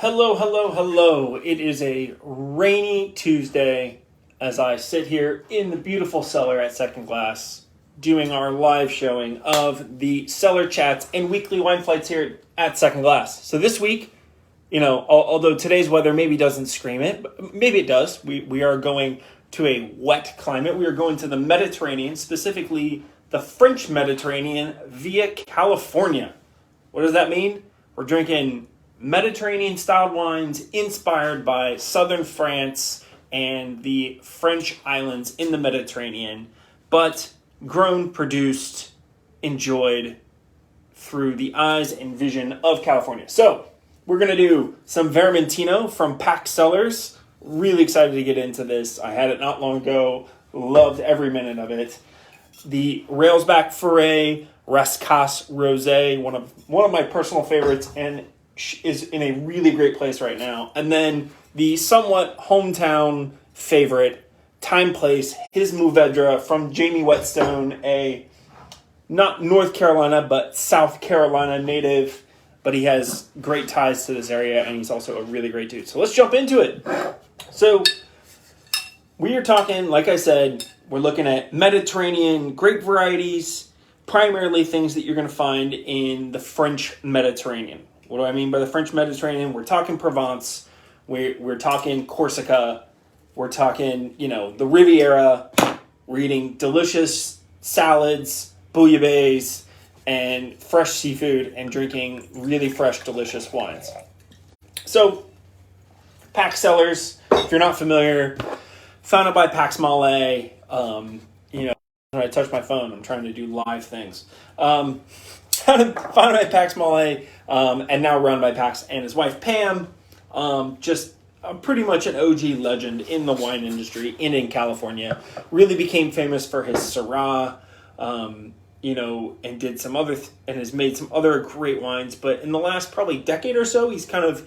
Hello, hello, hello. It is a rainy Tuesday as I sit here in the beautiful Cellar at Second Glass doing our live showing of the Cellar Chats and weekly wine flights here at Second Glass. So this week, although today's weather maybe doesn't scream it, but maybe it does. We are going to a wet climate. We are going to the Mediterranean, specifically the French Mediterranean via California. What does that mean? We're drinking Mediterranean-styled wines inspired by southern France and the French islands in the Mediterranean, but grown, produced, enjoyed through the eyes and vision of California. So we're going to do some Vermentino from Pax Cellars. Really excited to get into this. I had it not long ago. Loved every minute of it. The Railsback Frères Rascasses Rosé, one of my personal favorites, and is in a really great place right now. And then the somewhat hometown favorite, Time Place, his Mourvèdre from Jamie Whetstone, a not North Carolina, but South Carolina native, but he has great ties to this area, and he's also a really great dude. So let's jump into it. So we are talking, like I said, we're looking at Mediterranean grape varieties, primarily things that you're going to find in the French Mediterranean. What do I mean by the French Mediterranean? We're talking Provence. We're talking Corsica. We're talking, the Riviera. We're eating delicious salads, bouillabaisse, and fresh seafood, and drinking really fresh, delicious wines. So, Pax Cellars, if you're not familiar, founded by Pax Malay. When I touch my phone, I'm trying to do live things. Founded by Pax Malay, and now run by Pax and his wife Pam. Just pretty much an OG legend in the wine industry in California. Really became famous for his Syrah, and did some other and has made some other great wines. But in the last probably decade or so, he's kind of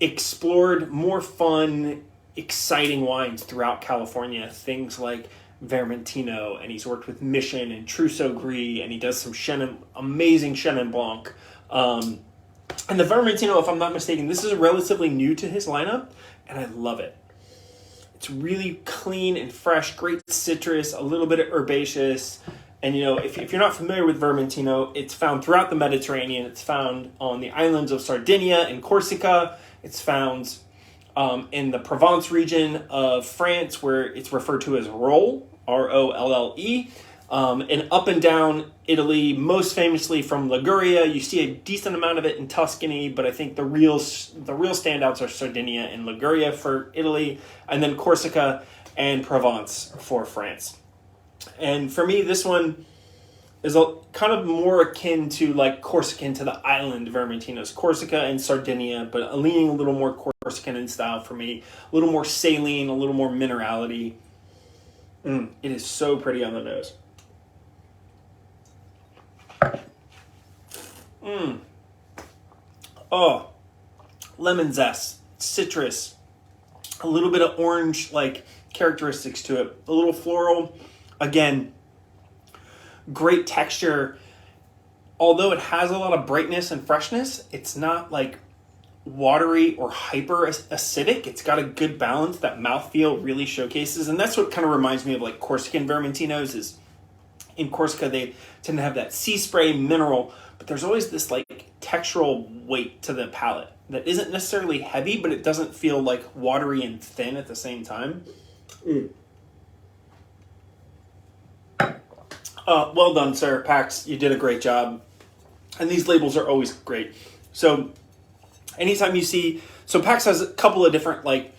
explored more fun, exciting wines throughout California. Things like Vermentino, and he's worked with Mission and Trousseau Gris, and he does some amazing Chenin Blanc. And the Vermentino, if I'm not mistaken, this is relatively new to his lineup, and I love it. It's really clean and fresh, great citrus, a little bit of herbaceous. And, if you're not familiar with Vermentino, it's found throughout the Mediterranean. It's found on the islands of Sardinia and Corsica. It's found in the Provence region of France, where it's referred to as Rolle, R-O-L-L-E, and up and down Italy, most famously from Liguria. You see a decent amount of it in Tuscany, but I think the real standouts are Sardinia and Liguria for Italy, and then Corsica and Provence for France. And for me, this one is kind of more akin to like Corsican to the island Vermentinos. Corsica and Sardinia, but leaning a little more Corsican in style for me. A little more saline, a little more minerality. It is so pretty on the nose. Oh, lemon zest, citrus, a little bit of orange like characteristics to it. A little floral. Again, great texture. Although it has a lot of brightness and freshness, it's not like watery or hyper acidic. It's got a good balance that mouthfeel really showcases. And that's what kind of reminds me of like Corsican Vermentinos is in Corsica, they tend to have that sea spray mineral, but there's always this like textural weight to the palate that isn't necessarily heavy, but it doesn't feel like watery and thin at the same time. Well done, sir. Pax, you did a great job. And these labels are always great. So anytime you see, so Pax has a couple of different like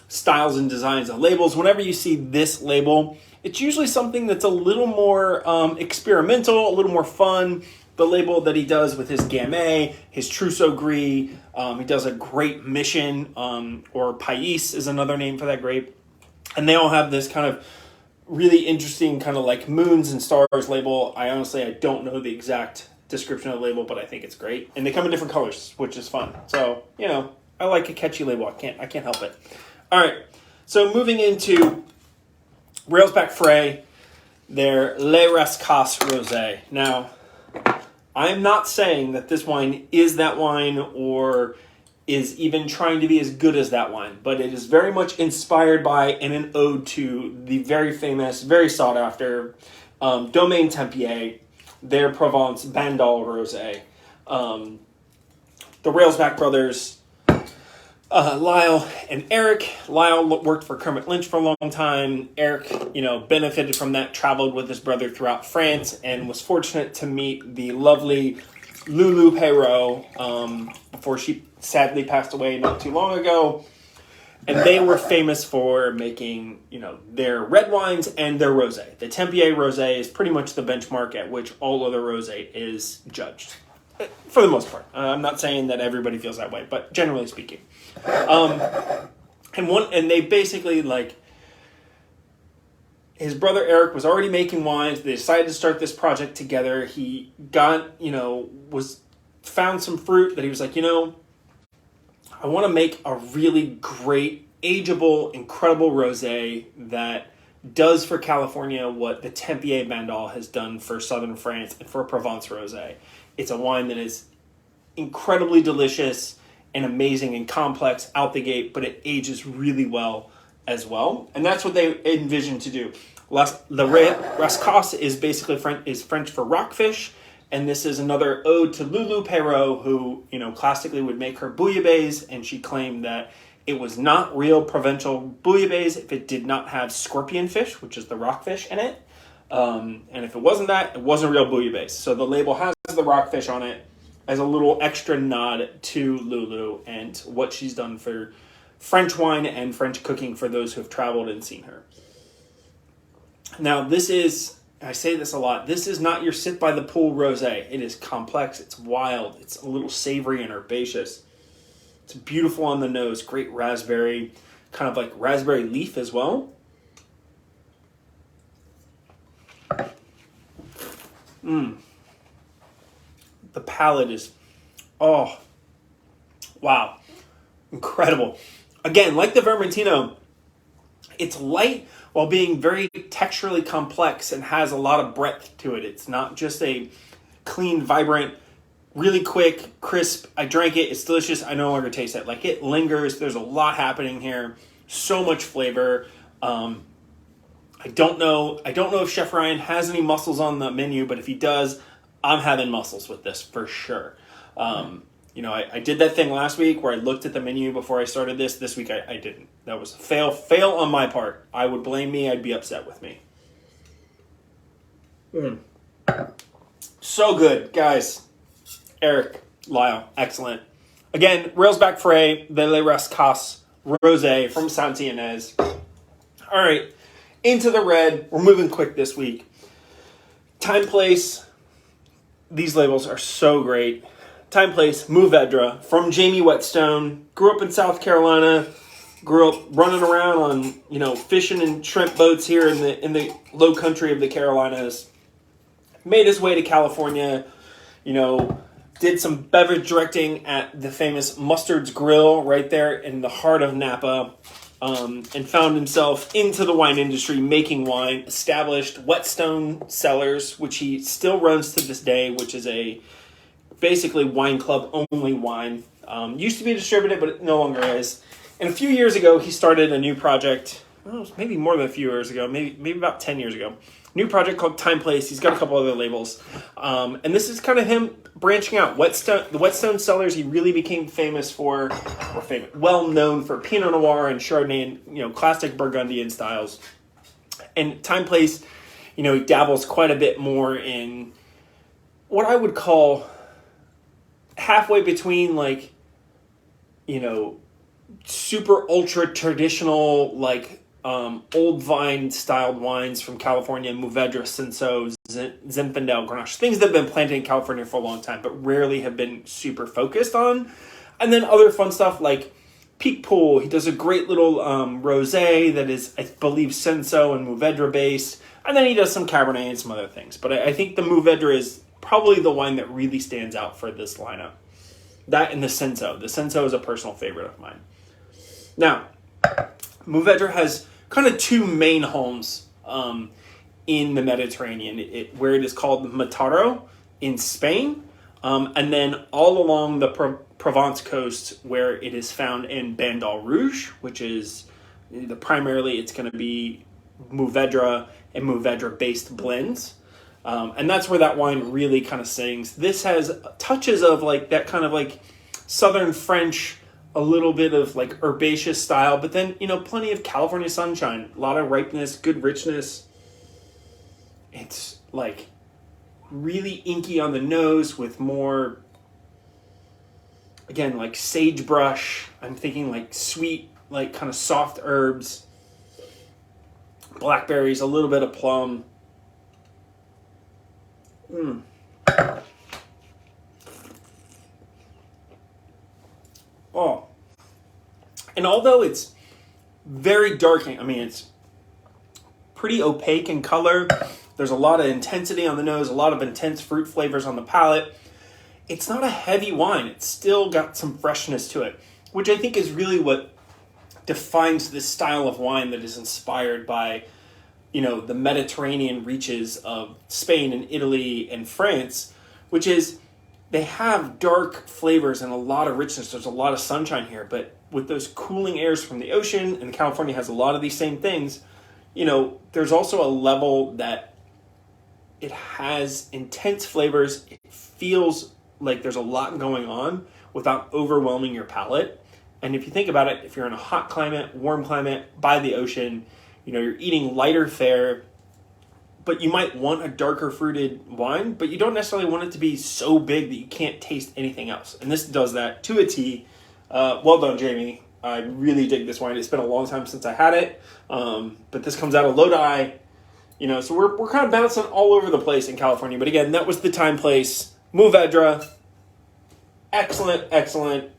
styles and designs of labels. Whenever you see this label, it's usually something that's a little more experimental, a little more fun. The label that he does with his Gamay, his Trousseau Gris, he does a great Mission, or Pais is another name for that grape. And they all have this kind of really interesting kind of like moons and stars label. I don't know the exact description of the label, but I think it's great. And they come in different colors, which is fun. So, I like a catchy label. I can't help it. All right. So moving into Railsback Frères, their Les Rascasses Rosé. Now, I'm not saying that this wine is that wine or is even trying to be as good as that wine, but it is very much inspired by and an ode to the very famous, very sought after Domaine Tempier, their Provence Bandol Rosé. The Railsback brothers, Lyle and Eric. Lyle worked for Kermit Lynch for a long time. Eric, benefited from that, traveled with his brother throughout France, and was fortunate to meet the lovely Lulu Perrault before she sadly passed away not too long ago. And they were famous for making, their red wines and their rosé. The Tempier rosé is pretty much the benchmark at which all other rosé is judged, for the most part. I'm not saying that everybody feels that way, but generally speaking. And they basically, his brother Eric was already making wines. They decided to start this project together. He got, found some fruit that he was like, I want to make a really great, ageable, incredible rosé that does for California what the Tempier Bandol has done for southern France and for Provence rosé. It's a wine that is incredibly delicious and amazing and complex out the gate, but it ages really well as well. And that's what they envisioned to do. Rascasses is basically French for rockfish, and this is another ode to Lulu Perrault, who, classically would make her bouillabaisse, and she claimed that it was not real Provençal bouillabaisse if it did not have scorpion fish, which is the rockfish, in it. And if it wasn't that, it wasn't real bouillabaisse. So the label has the rockfish on it as a little extra nod to Lulu and what she's done for French wine and French cooking for those who have traveled and seen her. Now, this is, I say this a lot, this is not your sit-by-the-pool rosé. It is complex, it's wild, it's a little savory and herbaceous. It's beautiful on the nose, great raspberry, kind of like raspberry leaf as well. The palate is, wow, incredible. Again, like the Vermentino, it's light while being very texturally complex and has a lot of breadth to it. It's not just a clean, vibrant, really quick, crisp, I drank it, it's delicious, I no longer taste it. Like, it lingers, there's a lot happening here, so much flavor. I don't know if Chef Ryan has any mussels on the menu, but if he does, I'm having mussels with this for sure. I did that thing last week where I looked at the menu before I started this. This week I didn't. That was a fail on my part. I would blame me. I'd be upset with me. So good, guys. Eric, Lyle, excellent. Again, Railsback Frères de la Rascasses Rosé from Saint Ynez. All right, into the red. We're moving quick this week. Time, place. These labels are so great. Time, place, Mourvèdre from Jamie Whetstone. Grew up in South Carolina. Grew up running around on, fishing and shrimp boats here in the low country of the Carolinas. Made his way to California, did some beverage directing at the famous Mustard's Grill right there in the heart of Napa. And found himself into the wine industry, making wine, established Whetstone Cellars, which he still runs to this day, which is a basically wine club only wine. Used to be distributed, but it no longer is. And a few years ago, he started a new project, maybe more than a few years ago, maybe about 10 years ago. New project called Time Place. He's got a couple other labels. And this is kind of him branching out. The Whetstone Cellars, he really became well known for Pinot Noir and Chardonnay and, classic Burgundian styles. And Time Place, he dabbles quite a bit more in what I would call halfway between, super ultra traditional, old vine styled wines from California, Mourvèdre, Cinsault, Zinfandel, Grenache, things that have been planted in California for a long time, but rarely have been super focused on. And then other fun stuff like Peak Pool. He does a great little rosé that is, I believe, Cinsault and Mourvèdre based. And then he does some Cabernet and some other things. But I think the Mourvèdre is probably the wine that really stands out for this lineup. That and the Cinsault. The Cinsault is a personal favorite of mine. Now, Mourvèdre has kind of two main homes in the Mediterranean, where it is called Mataro in Spain, And then all along the Provence coast, where it is found in Bandol Rouge, which is primarily it's going to be Mourvèdre and Mourvèdre-based blends. And that's where that wine really kind of sings. This has touches of like that kind of like Southern French, a little bit of like herbaceous style, but then, plenty of California sunshine, a lot of ripeness, good richness. It's like really inky on the nose with more, again, like sagebrush. I'm thinking like sweet, like kind of soft herbs, blackberries, a little bit of plum. Oh. And although it's very dark, it's pretty opaque in color. There's a lot of intensity on the nose, a lot of intense fruit flavors on the palate. It's not a heavy wine. It's still got some freshness to it, which I think is really what defines this style of wine that is inspired by, the Mediterranean reaches of Spain and Italy and France, which is they have dark flavors and a lot of richness. There's a lot of sunshine here, but with those cooling airs from the ocean, and California has a lot of these same things, there's also a level that it has intense flavors. It feels like there's a lot going on without overwhelming your palate. And if you think about it, if you're in a hot climate, warm climate, by the ocean, you're eating lighter fare, but you might want a darker fruited wine, but you don't necessarily want it to be so big that you can't taste anything else. And this does that to a T. Well done, Jamie. I really dig this wine. It's been a long time since I had it, but this comes out of Lodi. So we're kind of bouncing all over the place in California. But again, that was the time, place. Mourvèdre. Excellent.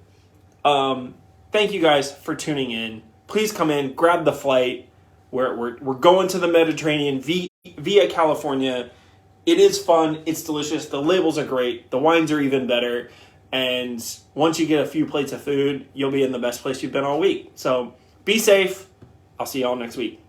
Thank you guys for tuning in. Please come in, grab the flight. We're going to the Mediterranean via California. It is fun. It's delicious. The labels are great. The wines are even better. And once you get a few plates of food, you'll be in the best place you've been all week. So be safe. I'll see y'all next week.